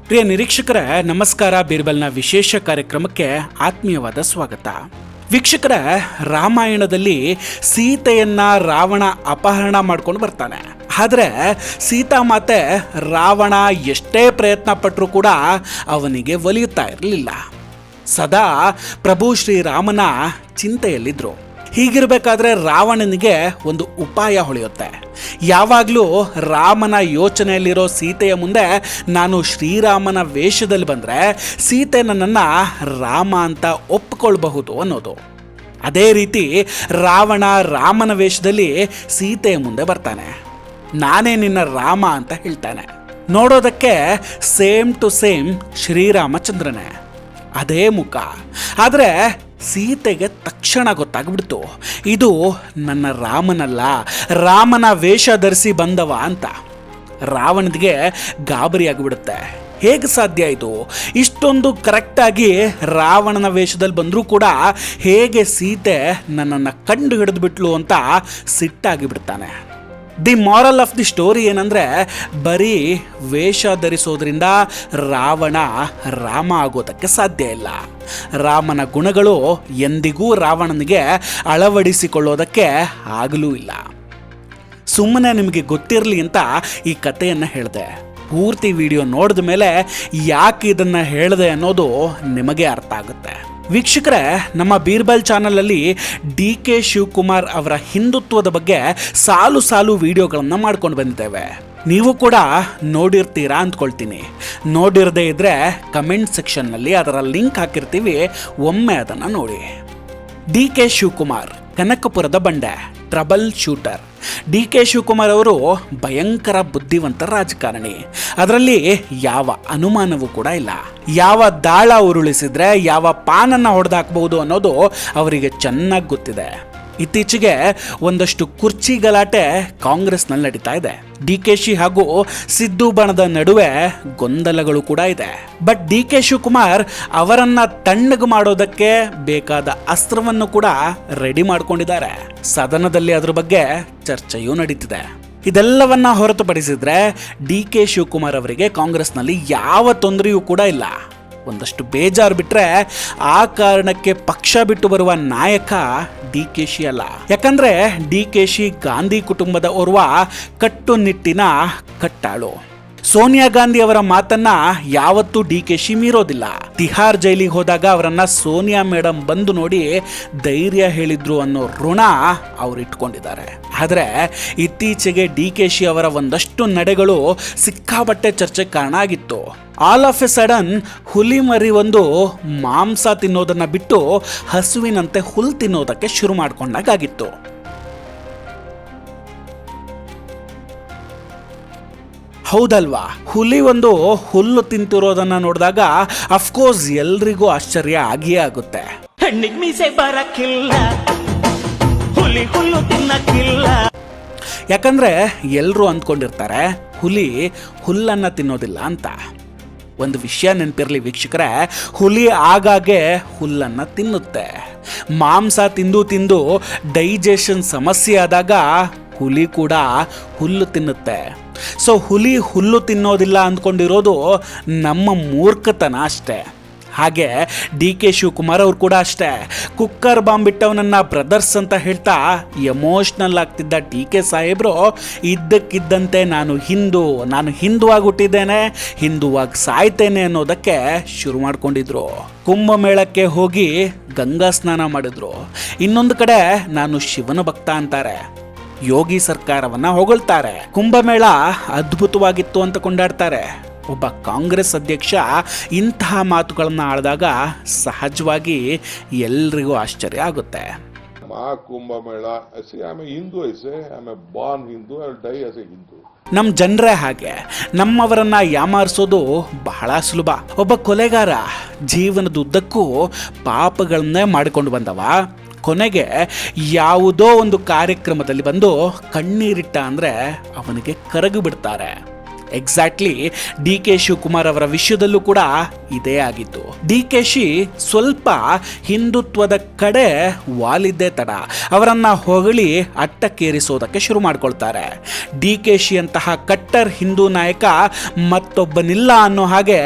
ಪ್ರಿಯ ನಿರೀಕ್ಷಕರೇ, ನಮಸ್ಕಾರ. ಬೀರ್ಬಲ್ನ ವಿಶೇಷ ಕಾರ್ಯಕ್ರಮಕ್ಕೆ ಆತ್ಮೀಯವಾದ ಸ್ವಾಗತ. ವೀಕ್ಷಕರೇ, ರಾಮಾಯಣದಲ್ಲಿ ಸೀತೆಯನ್ನ ರಾವಣ ಅಪಹರಣ ಮಾಡ್ಕೊಂಡು ಬರ್ತಾನೆ. ಆದರೆ ಸೀತಾಮಾತೆ ರಾವಣ ಎಷ್ಟೇ ಪ್ರಯತ್ನ ಪಟ್ಟರೂ ಕೂಡ ಅವನಿಗೆ ಒಲಿಯುತ್ತಾ ಇರಲಿಲ್ಲ. ಸದಾ ಪ್ರಭು ಶ್ರೀರಾಮನ ಚಿಂತೆಯಲ್ಲಿದ್ದರು. ಹೀಗಿರಬೇಕಾದ್ರೆ ರಾವಣನಿಗೆ ಒಂದು ಉಪಾಯ ಹೊಳೆಯುತ್ತೆ. ಯಾವಾಗಲೂ ರಾಮನ ಯೋಚನೆಯಲ್ಲಿರೋ ಸೀತೆಯ ಮುಂದೆ ನಾನು ಶ್ರೀರಾಮನ ವೇಷದಲ್ಲಿ ಬಂದರೆ ಸೀತೆ ನನ್ನನ್ನು ರಾಮ ಅಂತ ಒಪ್ಪಿಕೊಳ್ಬಹುದು ಅನ್ನೋದು. ಅದೇ ರೀತಿ ರಾವಣ ರಾಮನ ವೇಷದಲ್ಲಿ ಸೀತೆಯ ಮುಂದೆ ಬರ್ತಾನೆ. ನಾನೇ ನಿನ್ನ ರಾಮ ಅಂತ ಹೇಳ್ತಾನೆ. ನೋಡೋದಕ್ಕೆ ಸೇಮ್ ಟು ಸೇಮ್ ಶ್ರೀರಾಮಚಂದ್ರನೇ, ಅದೇ ಮುಖ. ಆದರೆ ಸೀತೆಗೆ ತಕ್ಷಣ ಗೊತ್ತಾಗ್ಬಿಡ್ತು, ಇದು ನನ್ನ ರಾಮನಲ್ಲ, ರಾಮನ ವೇಷ ಧರಿಸಿ ಬಂದವ ಅಂತ. ರಾವಣನಿಗೆ ಗಾಬರಿ ಆಗಿಬಿಡುತ್ತೆ. ಹೇಗೆ ಸಾಧ್ಯ ಇದು? ಇಷ್ಟೊಂದು ಕರೆಕ್ಟಾಗಿ ರಾವಣನ ವೇಷದಲ್ಲಿ ಬಂದರೂ ಕೂಡ ಹೇಗೆ ಸೀತೆ ನನ್ನನ್ನು ಕಂಡು ಹಿಡಿದ್ಬಿಟ್ಲು ಅಂತ ಸಿಟ್ಟಾಗಿಬಿಡ್ತಾನೆ. The moral of the story ಏನಂದರೆ, ಬರೀ ವೇಷ ಧರಿಸೋದ್ರಿಂದ ರಾವಣ ರಾಮ ಆಗೋದಕ್ಕೆ ಸಾಧ್ಯ ಇಲ್ಲ. ರಾಮನ ಗುಣಗಳು ಎಂದಿಗೂ ರಾವಣನಿಗೆ ಅಳವಡಿಸಿಕೊಳ್ಳೋದಕ್ಕೆ ಆಗಲೂ ಇಲ್ಲ. ಸುಮ್ಮನೆ ನಿಮಗೆ ಗೊತ್ತಿರಲಿ ಅಂತ ಈ ಕಥೆಯನ್ನು ಹೇಳಿದೆ. ಪೂರ್ತಿ ವಿಡಿಯೋ ನೋಡಿದ ಮೇಲೆ ಯಾಕೆ ಇದನ್ನು ಹೇಳಿದೆ ಅನ್ನೋದು ನಿಮಗೆ ಅರ್ಥ ಆಗುತ್ತೆ. ವೀಕ್ಷಕರೇ, ನಮ್ಮ ಬೀರ್ಬಲ್ ಚಾನಲಲ್ಲಿ DK ಶಿವಕುಮಾರ್ ಅವರ ಹಿಂದುತ್ವದ ಬಗ್ಗೆ ಸಾಲು ಸಾಲು ವಿಡಿಯೋಗಳನ್ನು ಮಾಡ್ಕೊಂಡು ಬಂದಿದ್ದೇವೆ. ನೀವು ಕೂಡ ನೋಡಿರ್ತೀರಾ ಅಂದ್ಕೊಳ್ತೀನಿ. ನೋಡಿರದೇ ಇದ್ದರೆ ಕಮೆಂಟ್ ಸೆಕ್ಷನ್ನಲ್ಲಿ ಅದರ ಲಿಂಕ್ ಹಾಕಿರ್ತೀವಿ, ಒಮ್ಮೆ ಅದನ್ನು ನೋಡಿ. DK ಶಿವಕುಮಾರ್ ಕನಕಪುರದ ಬಂಡೆ, ಟ್ರಬಲ್ ಶೂಟರ್. DK ಶಿವಕುಮಾರ್ ಅವರು ಭಯಂಕರ ಬುದ್ಧಿವಂತ ರಾಜಕಾರಣಿ, ಅದರಲ್ಲಿ ಯಾವ ಅನುಮಾನವೂ ಕೂಡ ಇಲ್ಲ. ಯಾವ ದಾಳ ಉರುಳಿಸಿದ್ರೆ ಯಾವ ಪಾನನ್ನು ಹೊಡೆದಾಕಬಹುದು ಅನ್ನೋದು ಅವರಿಗೆ ಚೆನ್ನಾಗಿ ಗೊತ್ತಿದೆ. ಇತ್ತೀಚೆಗೆ ಒಂದಷ್ಟು ಕುರ್ಚಿ ಗಲಾಟೆ ಕಾಂಗ್ರೆಸ್ನಲ್ಲಿ ನಡೀತಾ ಇದೆ. DKಶಿ ಹಾಗೂ ಸಿದ್ದು ಬಣದ ನಡುವೆ ಗೊಂದಲಗಳು ಕೂಡ ಇದೆ. ಬಟ್ DK ಶಿವಕುಮಾರ್ ಅವರನ್ನ ತಣ್ಣಗೆ ಮಾಡೋದಕ್ಕೆ ಬೇಕಾದ ಅಸ್ತ್ರವನ್ನು ಕೂಡ ರೆಡಿ ಮಾಡ್ಕೊಂಡಿದ್ದಾರೆ. ಸದನದಲ್ಲಿ ಅದ್ರ ಬಗ್ಗೆ ಚರ್ಚೆಯೂ ನಡೀತಿದೆ. ಇದೆಲ್ಲವನ್ನ ಹೊರತುಪಡಿಸಿದ್ರೆ DK ಶಿವಕುಮಾರ್ ಅವರಿಗೆ ಕಾಂಗ್ರೆಸ್ನಲ್ಲಿ ಯಾವ ತೊಂದರೆಯೂ ಕೂಡ ಇಲ್ಲ. ಒಂದಷ್ಟು ಬೇಜಾರು ಬಿಟ್ರೆ ಆ ಕಾರಣಕ್ಕೆ ಪಕ್ಷ ಬಿಟ್ಟು ಬರುವ ನಾಯಕ DKಶಿ ಅಲ್ಲ. ಯಾಕಂದ್ರೆ DKಶಿ ಗಾಂಧಿ ಕುಟುಂಬದ ಓರ್ವ ಕಟ್ಟುನಿಟ್ಟಿನ ಕಟ್ಟಾಳು. ಸೋನಿಯಾ ಗಾಂಧಿ ಅವರ ಮಾತನ್ನ ಯಾವತ್ತೂ DKಶಿ ಮೀರೋದಿಲ್ಲ. ತಿಹಾರ್ ಜೈಲಿಗೆ ಹೋದಾಗ ಅವರನ್ನ ಸೋನಿಯಾ ಮೇಡಮ್ ಬಂದು ನೋಡಿ ಧೈರ್ಯ ಹೇಳಿದ್ರು ಅನ್ನೋ ಋಣ ಅವ್ರು ಇಟ್ಕೊಂಡಿದ್ದಾರೆ. ಆದರೆ ಇತ್ತೀಚೆಗೆ DKಶಿ ಅವರ ಒಂದಷ್ಟು ನಡೆಗಳು ಸಿಕ್ಕಾಬಟ್ಟೆ ಚರ್ಚೆಗೆ ಕಾರಣ ಆಗಿತ್ತು. ಆಲ್ ಆಫ್ ಎ ಸಡನ್ ಹುಲಿ ಮರಿ ಒಂದು ಮಾಂಸ ತಿನ್ನೋದನ್ನ ಬಿಟ್ಟು ಹಸುವಿನಂತೆ ಹುಲ್ಲು ತಿನ್ನೋದಕ್ಕೆ ಶುರು ಮಾಡ್ಕೊಂಡಾಗಿತ್ತು. ಹೌದಲ್ವಾ? ಹುಲಿ ಒಂದು ಹುಲ್ಲು ತಿಂತಿರೋದನ್ನ ನೋಡಿದಾಗ ಅಫ್ಕೋರ್ಸ್ ಎಲ್ರಿಗೂ ಆಶ್ಚರ್ಯ ಆಗಿಯೇ ಆಗುತ್ತೆ. ಯಾಕಂದ್ರೆ ಎಲ್ರು ಅಂದ್ಕೊಂಡಿರ್ತಾರೆ ಹುಲಿ ಹುಲ್ಲನ್ನ ತಿನ್ನೋದಿಲ್ಲ ಅಂತ. ಒಂದು ವಿಷಯ ನೆನಪಿರಲಿ ವೀಕ್ಷಕರೇ, ಹುಲಿ ಆಗಾಗ್ಗೆ ಹುಲ್ಲನ್ನು ತಿನ್ನುತ್ತೆ. ಮಾಂಸ ತಿಂದು ತಿಂದು ಡೈಜೆಷನ್ ಸಮಸ್ಯೆ ಆದಾಗ ಹುಲಿ ಕೂಡ ಹುಲ್ಲು ತಿನ್ನುತ್ತೆ. ಸೊ ಹುಲಿ ಹುಲ್ಲು ತಿನ್ನೋದಿಲ್ಲ ಅಂದ್ಕೊಂಡಿರೋದು ನಮ್ಮ ಮೂರ್ಖತನ ಅಷ್ಟೇ. ಹಾಗೆ DK ಶಿವಕುಮಾರ್ ಅವ್ರು ಕೂಡ ಅಷ್ಟೇ. ಕುಕ್ಕರ್ ಬಾಂಬ್ ಬಿಟ್ಟವನನ್ನ ಬ್ರದರ್ಸ್ ಅಂತ ಹೇಳ್ತಾ ಎಮೋಷ್ನಲ್ ಆಗ್ತಿದ್ದ DK ಸಾಹೇಬ್ರು ಇದ್ದಕ್ಕಿದ್ದಂತೆ ನಾನು ಹಿಂದುವಾಗಿ ಹುಟ್ಟಿದ್ದೇನೆ, ಹಿಂದುವಾಗಿ ಸಾಯ್ತೇನೆ ಅನ್ನೋದಕ್ಕೆ ಶುರು ಮಾಡ್ಕೊಂಡಿದ್ರು. ಕುಂಭಮೇಳಕ್ಕೆ ಹೋಗಿ ಗಂಗಾ ಸ್ನಾನ ಮಾಡಿದ್ರು. ಇನ್ನೊಂದು ಕಡೆ ನಾನು ಶಿವನ ಭಕ್ತ ಅಂತಾರೆ. ಯೋಗಿ ಸರ್ಕಾರವನ್ನ ಹೊಗಳ್ತಾರೆ. ಕುಂಭಮೇಳ ಅದ್ಭುತವಾಗಿತ್ತು ಅಂತ ಕೊಂಡಾಡ್ತಾರೆ. ಒಬ್ಬ ಕಾಂಗ್ರೆಸ್ ಅಧ್ಯಕ್ಷ ಇಂತಹ ಮಾತುಗಳನ್ನು ಆಡಿದಾಗ ಸಹಜವಾಗಿ ಎಲ್ರಿಗೂ ಆಶ್ಚರ್ಯ ಆಗುತ್ತೆ. ನಮ್ಮ ಜನರೇ ಹಾಗೆ. ನಮ್ಮವರನ್ನ ಯಾಮಾರಿಸೋದು ಬಹಳ ಸುಲಭ. ಒಬ್ಬ ಕೊಲೆಗಾರ ಜೀವನದುದ್ದಕ್ಕೂ ಪಾಪಗಳನ್ನೇ ಮಾಡಿಕೊಂಡು ಬಂದವ. ಕೊನೆಗೆ ಯಾವುದೋ ಒಂದು ಕಾರ್ಯಕ್ರಮದಲ್ಲಿ ಬಂದು ಕಣ್ಣೀರಿಟ್ಟ ಅಂದರೆ ಅವನಿಗೆ ಕರಗಿ ಬಿಡ್ತಾರೆ. ಎಕ್ಸಾಕ್ಟ್ಲಿ ಡಿ ಕೆ ಶಿವಕುಮಾರ್ ಅವರ ವಿಷಯದಲ್ಲೂ ಕೂಡ ಇದೇ ಆಗಿತ್ತು. ಡಿ ಕೆ ಶಿ ಸ್ವಲ್ಪ ಹಿಂದುತ್ವದ ಕಡೆ ವಾಲಿದ್ದೇ ತಡ ಅವರನ್ನ ಹೊಗಳಿ ಅಟ್ಟಕ್ಕೇರಿಸೋದಕ್ಕೆ ಶುರು ಮಾಡ್ಕೊಳ್ತಾರೆ. ಡಿ ಕೆ ಶಿ ಅಂತಹ ಕಟ್ಟರ್ ಹಿಂದೂ ನಾಯಕ ಮತ್ತೊಬ್ಬನಿಲ್ಲ ಅನ್ನೋ ಹಾಗೆ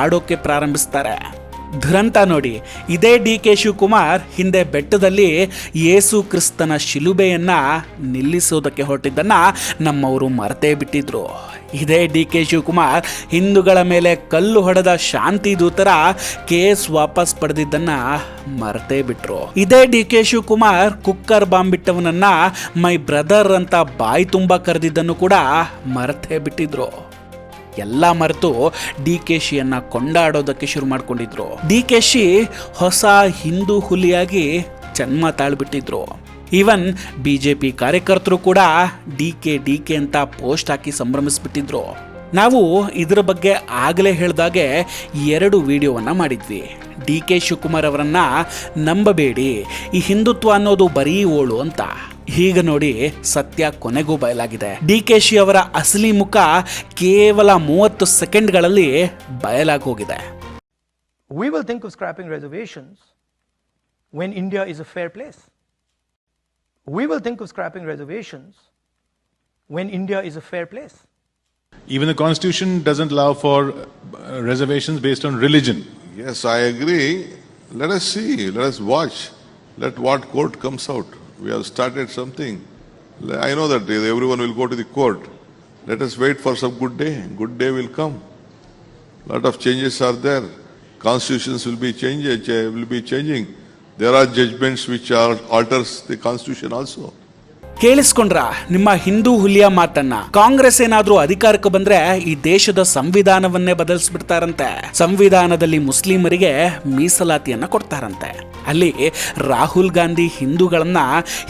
ಆಡೋಕೆ ಪ್ರಾರಂಭಿಸ್ತಾರೆ. ದುರಂತ ನೋಡಿ, ಇದೇ ಡಿ ಕೆ ಶಿವಕುಮಾರ್ ಹಿಂದೆ ಬೆಟ್ಟದಲ್ಲಿ ಯೇಸು ಕ್ರಿಸ್ತನ ಶಿಲುಬೆಯನ್ನ ನಿಲ್ಲಿಸೋದಕ್ಕೆ ಹೊರಟಿದ್ದನ್ನ ನಮ್ಮವರು ಮರೆತೇ ಬಿಟ್ಟಿದ್ರು. ಇದೇ ಡಿ ಕೆ ಶಿವಕುಮಾರ್ ಹಿಂದೂಗಳ ಮೇಲೆ ಕಲ್ಲು ಹೊಡೆದ ಶಾಂತಿ ದೂತರ ಕೇಸ್ ವಾಪಸ್ ಪಡೆದಿದ್ದನ್ನ ಮರೆತೇ ಬಿಟ್ರು. ಇದೇ D K Shivakumar cooker bomb ಬಿಟ್ಟವನನ್ನ ಮೈ ಬ್ರದರ್ ಅಂತ ಬಾಯಿ ತುಂಬಾ ಕರೆದಿದ್ದನ್ನು ಕೂಡ ಮರೆತೇ ಬಿಟ್ಟಿದ್ರು. ಎಲ್ಲ ಮರೆತು ಡಿ ಕೆ ಶಿಯನ್ನ ಕೊಂಡಾಡೋದಕ್ಕೆ ಶುರು ಮಾಡ್ಕೊಂಡಿದ್ರು. ಡಿ ಕೆ ಶಿ ಹೊಸ ಹಿಂದೂ ಹುಲಿಯಾಗಿ ಜನ್ಮ ತಾಳ್ಬಿಟ್ಟಿದ್ರು. ಈವನ್ ಬಿಜೆಪಿ ಕಾರ್ಯಕರ್ತರು ಕೂಡ ಡಿ ಕೆ ಅಂತ ಪೋಸ್ಟ್ ಹಾಕಿ ಸಂಭ್ರಮಿಸ್ಬಿಟ್ಟಿದ್ರು. ನಾವು ಇದರ ಬಗ್ಗೆ ಆಗಲೇ ಹೇಳಿದಾಗೆ 2 ವಿಡಿಯೋವನ್ನ ಮಾಡಿದ್ವಿ. ಡಿ ಕೆ ಶಿವಕುಮಾರ್ ಅವರನ್ನ ನಂಬಬೇಡಿ, ಈ ಹಿಂದುತ್ವ ಅನ್ನೋದು ಬರೀ ಓಳು ಅಂತ. ಈಗ ನೋಡಿ, ಸತ್ಯ ಕೊನೆಗೂ ಬಯಲಾಗಿದೆ. ಡಿ ಕೆ ಶಿ ಅವರ ಅಸಲಿ ಮುಖ ಕೇವಲ 30 ಸೆಕೆಂಡ್ಗಳಲ್ಲಿ ಬಯಲಾಗಿ ಹೋಗಿದೆ. We will think of scrapping reservations when India is a fair place. We will think of scrapping reservations when India is a fair place. Even the Constitution doesn't allow for reservations based on religion. Yes, I agree. Let us see. Let us watch. Let what court comes out. We have started something. I know that everyone will go to the court. Let us wait for some good day. Good day will come. Lot of changes are there. Constitutions will be changing. There are judgments which alters the constitution also. ಕೇಳಿಸ್ಕೊಂಡ್ರ ನಿಮ್ಮ ಹಿಂದೂ ಹುಲಿಯ ಮಾತನ್ನ? ಕಾಂಗ್ರೆಸ್ ಏನಾದ್ರೂ ಅಧಿಕಾರಕ್ಕೆ ಬಂದ್ರೆ ಈ ದೇಶದ ಸಂವಿಧಾನವನ್ನೇ ಬದಲಿಸ್ಬಿಡ್ತಾರಂತೆ. ಸಂವಿಧಾನದಲ್ಲಿ ಮುಸ್ಲಿಮರಿಗೆ ಮೀಸಲಾತಿಯನ್ನ ಕೊಡ್ತಾರಂತೆ. ಅಲ್ಲಿ ರಾಹುಲ್ ಗಾಂಧಿ ಹಿಂದೂಗಳನ್ನ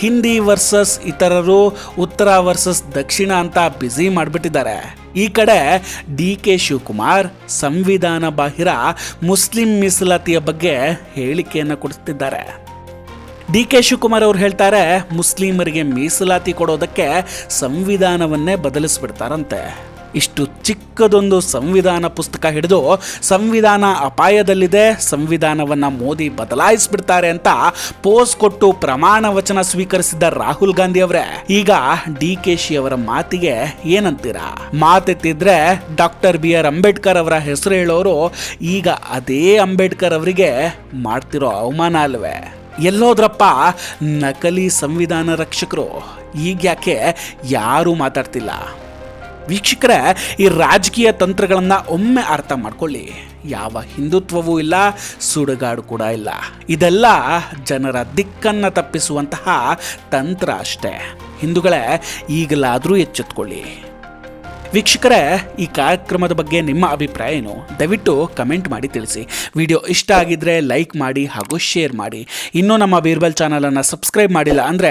ಹಿಂದಿ ವರ್ಸಸ್ ಇತರರು, ಉತ್ತರ ವರ್ಸಸ್ ದಕ್ಷಿಣ ಅಂತ ಬ್ಯುಸಿ ಮಾಡಿಬಿಟ್ಟಿದ್ದಾರೆ. ಈ ಕಡೆ ಡಿ ಕೆ ಶಿವಕುಮಾರ್ ಸಂವಿಧಾನ ಬಾಹಿರ ಮುಸ್ಲಿಂ ಮೀಸಲಾತಿಯ ಬಗ್ಗೆ ಹೇಳಿಕೆಯನ್ನು ಕೊಡ್ತಿದ್ದಾರೆ. ಡಿ ಕೆ ಶಿವಕುಮಾರ್ ಅವರು ಹೇಳ್ತಾರೆ, ಮುಸ್ಲಿಮರಿಗೆ ಮೀಸಲಾತಿ ಕೊಡೋದಕ್ಕೆ ಸಂವಿಧಾನವನ್ನೇ ಬದಲಿಸ್ಬಿಡ್ತಾರಂತೆ. ಇಷ್ಟು ಚಿಕ್ಕದೊಂದು ಸಂವಿಧಾನ ಪುಸ್ತಕ ಹಿಡಿದು ಸಂವಿಧಾನ ಅಪಾಯದಲ್ಲಿದೆ, ಸಂವಿಧಾನವನ್ನ ಮೋದಿ ಬದಲಾಯಿಸ್ಬಿಡ್ತಾರೆ ಅಂತ ಪೋಸ್ ಕೊಟ್ಟು ಪ್ರಮಾಣ ವಚನ ಸ್ವೀಕರಿಸಿದ್ದ ರಾಹುಲ್ ಗಾಂಧಿ ಅವರೇ ಈಗ ಡಿ ಕೆ ಶಿ ಅವರ ಮಾತಿಗೆ ಏನಂತೀರಾ? ಮಾತೆತ್ತಿದ್ರೆ ಡಾಕ್ಟರ್ BR ಅಂಬೇಡ್ಕರ್ ಅವರ ಹೆಸರು ಹೇಳೋರು ಈಗ ಅದೇ ಅಂಬೇಡ್ಕರ್ ಅವರಿಗೆ ಮಾಡ್ತಿರೋ ಅವಮಾನ ಅಲ್ವೇ? ಎಲ್ಲೋದ್ರಪ್ಪ ನಕಲಿ ಸಂವಿಧಾನ ರಕ್ಷಕರು? ಈಗ ಯಾಕೆ ಯಾರೂ ಮಾತಾಡ್ತಿಲ್ಲ? ವೀಕ್ಷಕರೇ, ಈ ರಾಜಕೀಯ ತಂತ್ರಗಳನ್ನು ಒಮ್ಮೆ ಅರ್ಥ ಮಾಡ್ಕೊಳ್ಳಿ. ಯಾವ ಹಿಂದುತ್ವವೂ ಇಲ್ಲ, ಸುಡುಗಾಡು ಕೂಡ ಇಲ್ಲ. ಇದೆಲ್ಲ ಜನರ ದಿಕ್ಕನ್ನು ತಪ್ಪಿಸುವಂತಹ ತಂತ್ರ ಅಷ್ಟೇ. ಹಿಂದೂಗಳೇ, ಈಗಲಾದರೂ ಎಚ್ಚೆತ್ಕೊಳ್ಳಿ. ವೀಕ್ಷಕರೇ, ಈ ಕಾರ್ಯಕ್ರಮದ ಬಗ್ಗೆ ನಿಮ್ಮ ಅಭಿಪ್ರಾಯ ಏನು? ದಯವಿಟ್ಟು ಕಮೆಂಟ್ ಮಾಡಿ ತಿಳಿಸಿ. ವಿಡಿಯೋ ಇಷ್ಟ ಆಗಿದ್ರೆ ಲೈಕ್ ಮಾಡಿ ಹಾಗೂ ಶೇರ್ ಮಾಡಿ. ಇನ್ನೂ ನಮ್ಮ ಬೀರ್ಬಲ್ ಚಾನಲನ್ನು ಸಬ್ಸ್ಕ್ರೈಬ್ ಮಾಡಿಲ್ಲ ಅಂದರೆ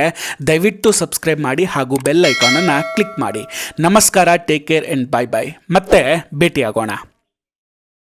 ದಯವಿಟ್ಟು ಸಬ್ಸ್ಕ್ರೈಬ್ ಮಾಡಿ ಹಾಗೂ ಬೆಲ್ ಐಕಾನನ್ನು ಕ್ಲಿಕ್ ಮಾಡಿ. ನಮಸ್ಕಾರ, take care and bye bye. ಮತ್ತೆ ಭೇಟಿಯಾಗೋಣ.